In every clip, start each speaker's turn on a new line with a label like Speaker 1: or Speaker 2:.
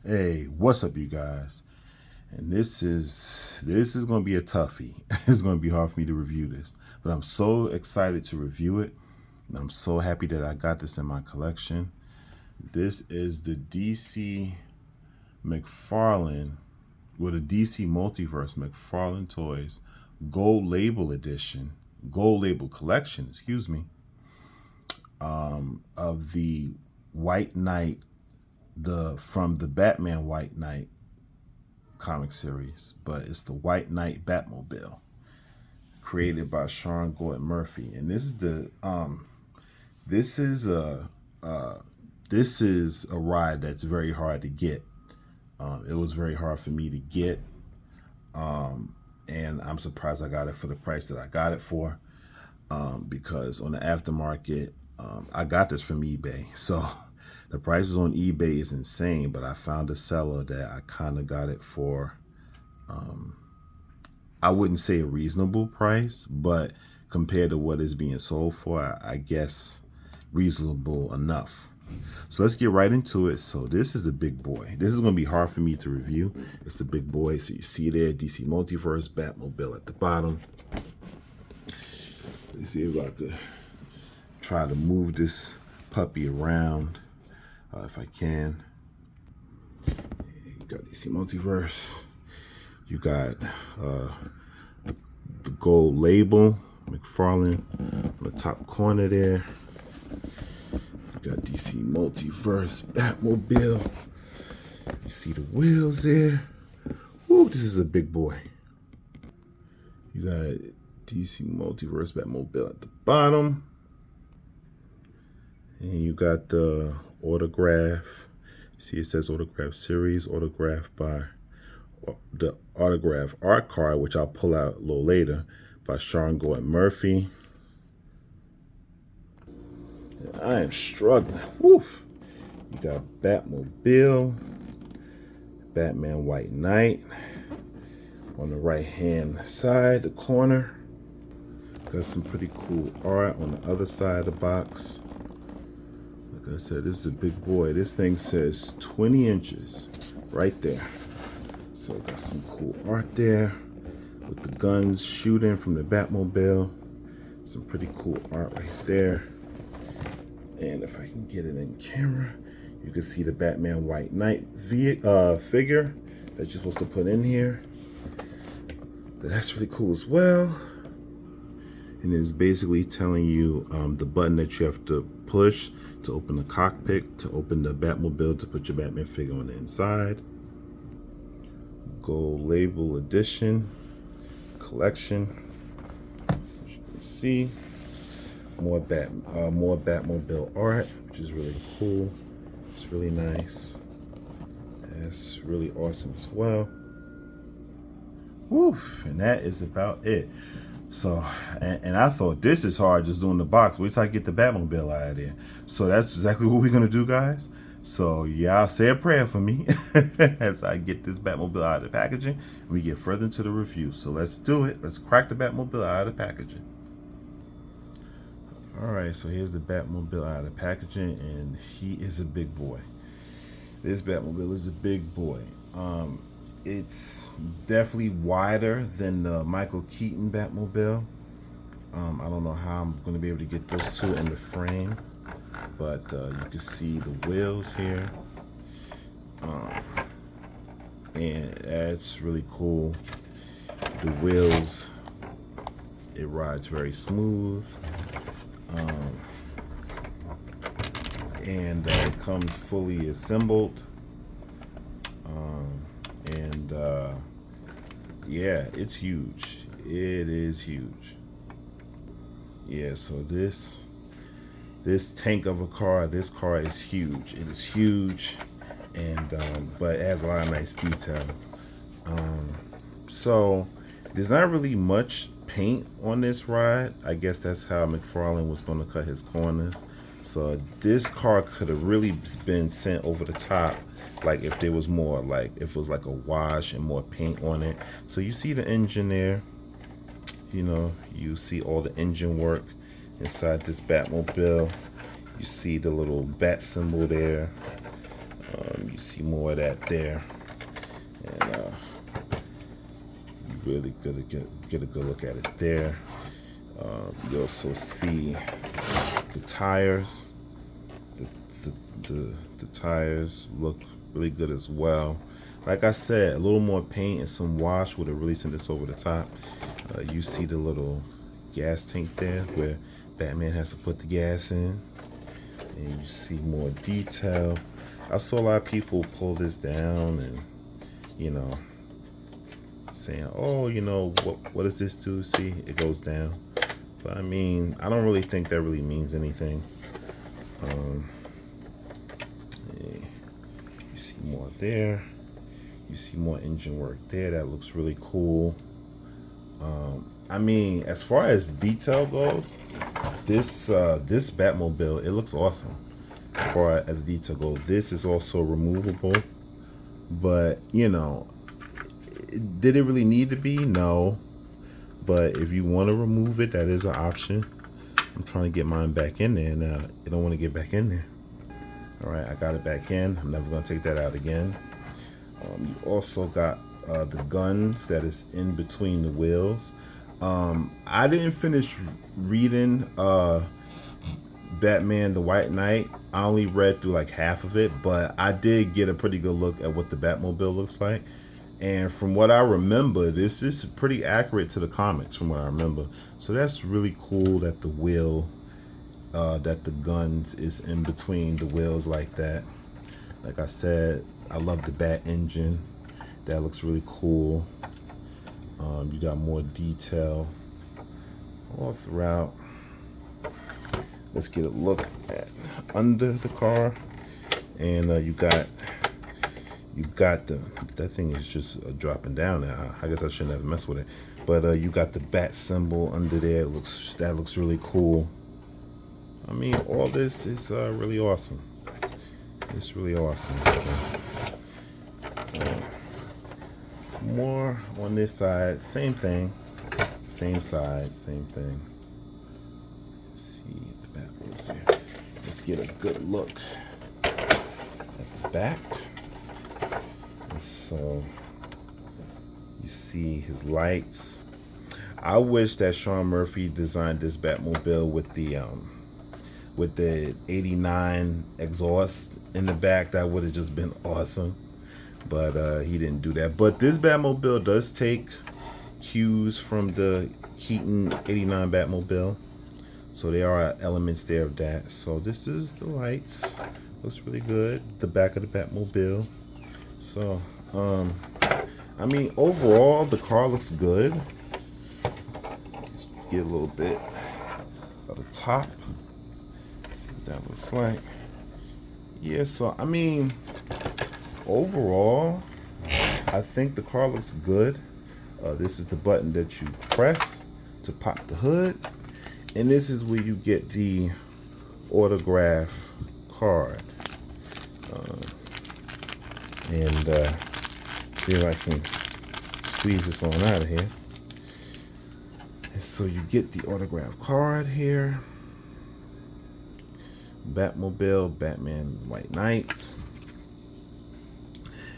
Speaker 1: Hey, what's up, you guys? And this is gonna be a toughie. It's gonna be hard for me to review this, but I'm so excited to review it, and I'm so happy that I got this in my collection. This is the DC McFarlane, the DC Multiverse McFarlane Toys Gold Label Edition, Gold Label Collection, excuse me, of the White Knight, from the Batman White Knight comic series, but it's the White Knight Batmobile, created by Sean Gordon Murphy, and this is a this is a ride that's very hard to get. It was very hard for me to get, and I'm surprised I got it for the price that I got it for, because on the aftermarket, I got this from eBay, so the prices on eBay is insane, but I found a seller that I kind of got it for, I wouldn't say a reasonable price, but compared to what is being sold for, I guess reasonable enough. So let's get right into it. So this is a big boy. This is going to be hard for me to review. It's a big boy. So you see there, DC Multiverse Batmobile at the bottom. Let's see if I could try to move this puppy around, if I can. You got DC Multiverse. You got the gold label, McFarlane, on the top corner there. You got DC Multiverse Batmobile. You see the wheels there. Ooh, this is a big boy. You got DC Multiverse Batmobile at the bottom. And you got the autograph. See, it says autograph series, autographed by the autograph art card, which I'll pull out a little later, by Sean Gordon Murphy. And I am struggling. Woof. You got Batmobile, Batman White Knight on the right hand side, the corner. Got some pretty cool art on the other side of the box. Like I said, this is a big boy. This thing says 20 inches right there. So got some cool art there with the guns shooting from the Batmobile. Some pretty cool art right there. And if I can get it in camera, you can see the Batman White Knight figure that you're supposed to put in here. That's really cool as well. And it's basically telling you the button that you have to push to open the cockpit, to open the Batmobile, to put your Batman figure on the inside. Gold label edition collection. As you can see, more Batmobile art, which is really cool. It's really nice. That's really awesome as well. Woo! And that is about it. So, and I thought this is hard just doing the box. Wait till I get the Batmobile out of there. So that's exactly what we're gonna do, guys. So yeah, say a prayer for me as I get this Batmobile out of the packaging and we get further into the review. So let's do it. Let's crack the Batmobile out of the packaging. All right, so here's the Batmobile out of the packaging, and he is a big boy. This Batmobile is a big boy. It's definitely wider than the Michael Keaton Batmobile. I don't know how I'm going to be able to get those two in the frame, but you can see the wheels here, and that's really cool. The wheels, it rides very smooth, and it comes fully assembled. Yeah, it's huge. It is huge. Yeah, so this tank of a car, this car is huge. It is huge, and but it has a lot of nice detail. So there's not really much paint on this ride. I guess that's how McFarlane was going to cut his corners. So this car could have really been sent over the top, like if there was more, like if it was like a wash and more paint on it. So you see the engine there, you know, you see all the engine work inside this Batmobile. You see the little bat symbol there. You you see more of that there. And you really get a good look at it there. You also see the tires. The tires look really good as well. Like I said, a little more paint and some wash would have really sent this over the top. You see the little gas tank there where Batman has to put the gas in. And you see more detail. I saw a lot of people pull this down and, you know, saying, oh, you know, what does this do? See, it goes down. But I mean, I don't really think that really means anything. You see more there. You see more engine work there. That looks really cool. I mean, as far as detail goes, this Batmobile, it looks awesome. As far as detail goes, this is also removable. But, you know, did it really need to be? No. But if you want to remove it, that is an option. I'm trying to get mine back in there now. I don't want to get back in there. All right, I got it back in. I'm never going to take that out again. You also got the guns that is in between the wheels. I didn't finish reading Batman the White Knight. I only read through like half of it, but I did get a pretty good look at what the Batmobile looks like. And from what I remember, this is pretty accurate to the comics from what I remember. So that's really cool that the wheel, that the guns is in between the wheels like that. Like I said, I love the Bat engine. That looks really cool. You got more detail all throughout. Let's get a look at under the car. And you got that thing is just dropping down now. I guess I shouldn't have messed with it. But you got the bat symbol under there. That looks really cool. I mean, all this is really awesome. It's really awesome. So, more on this side, same thing, same side, same thing. Let's see the back was here. Let's get a good look at the back. So you see his lights. I wish that Sean Murphy designed this Batmobile with the 89 exhaust in the back. That would have just been awesome. But he didn't do that. But this Batmobile does take cues from the Keaton 89 Batmobile. So there are elements there of that. So this is the lights. Looks really good. The back of the Batmobile. So, I mean, overall, the car looks good. Let's get a little bit of the top. Let's see what that looks like. Yeah, so, I mean, overall, I think the car looks good. This is the button that you press to pop the hood. And this is where you get the autograph card. And see if I can squeeze this on out of here. And so you get the autograph card here. Batmobile, Batman White Knight.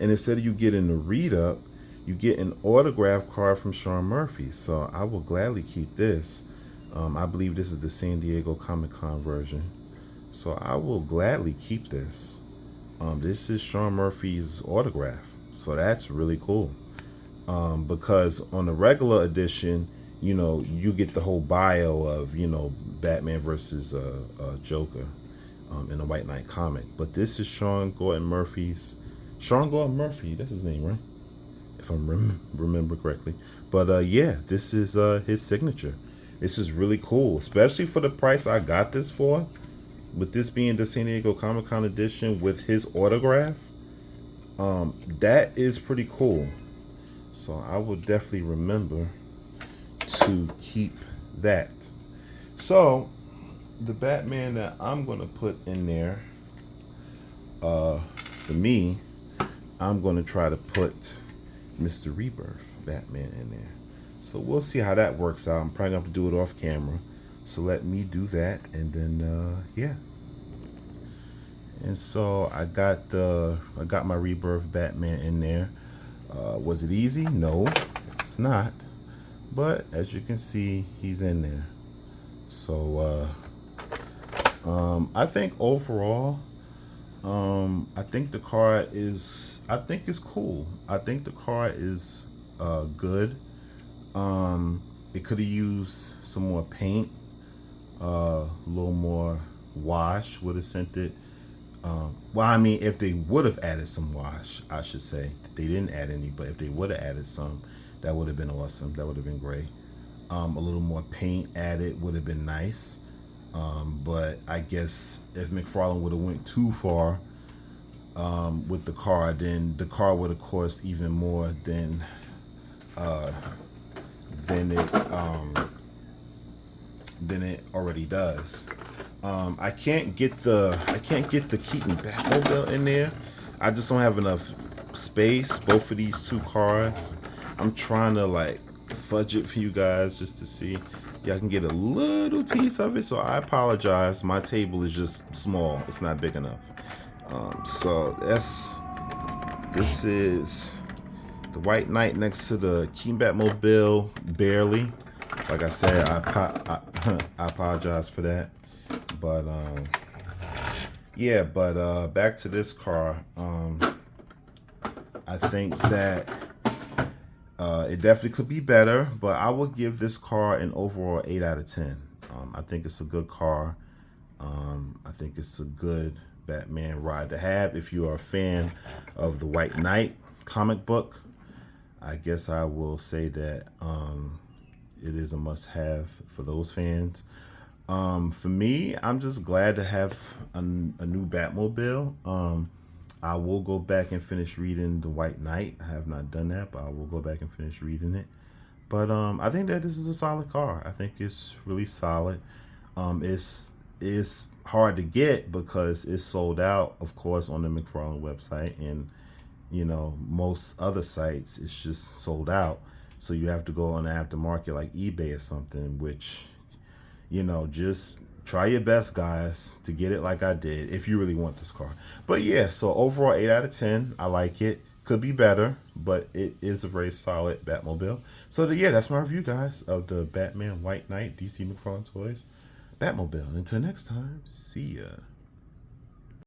Speaker 1: And instead of you getting the read up, you get an autograph card from Sean Murphy. So I will gladly keep this. I believe this is the San Diego Comic-Con version. So I will gladly keep this. This is Sean Murphy's autograph. So that's really cool. Because on the regular edition, you know, you get the whole bio of, you know, Batman versus Joker in the White Knight comic. But this is Sean Gordon Murphy, that's his name, right? If I remember correctly. But yeah, this is his signature. This is really cool, especially for the price I got this for. With this being the San Diego Comic-Con edition with his autograph, that is pretty cool. So I will definitely remember to keep that. So the Batman that I'm going to put in there, for me, I'm going to try to put Mr. Rebirth Batman in there. So we'll see how that works out. I'm probably going to have to do it off camera. So let me do that, and then, yeah. And so I got my Rebirth Batman in there. Was it easy? No, it's not. But as you can see, he's in there. So I think overall, I think the car is, I think it's cool. I think the car is good. It could have used some more paint, a little more wash would have sent it. Well, I mean, if they would have added some wash, I should say. They didn't add any, but if they would have added some, that would have been awesome. That would have been great. A little more paint added would have been nice. But I guess if McFarlane would have went too far with the car, then the car would have cost even more than than it than it already does. I can't get the Keaton Batmobile in there. I just don't have enough space. Both of these two cars. I'm trying to like fudge it for you guys just to see. Yeah, I can get a little piece of it. So I apologize. My table is just small. It's not big enough. So this is the White Knight next to the Keaton Batmobile. Barely. Like I said, I apologize for that. But yeah, but back to this car. I think that it definitely could be better, but I will give this car an overall 8 out of 10. I think it's a good car. I think it's a good Batman ride to have. If you are a fan of the White Knight comic book, I guess I will say that it is a must-have for those fans. For me, I'm just glad to have a new Batmobile. I will go back and finish reading The White Knight. I have not done that, but I will go back and finish reading it. But I think that this is a solid car. I think it's really solid. It's hard to get because it's sold out, of course, on the McFarlane website, and you know most other sites it's just sold out. So you have to go on the aftermarket like eBay or something, which you know, just try your best, guys, to get it like I did if you really want this car. But yeah, so overall 8 out of 10. I like it. Could be better, but it is a very solid Batmobile. So yeah, that's my review, guys, of the Batman White Knight DC McFarlane Toys Batmobile. Until next time, see ya.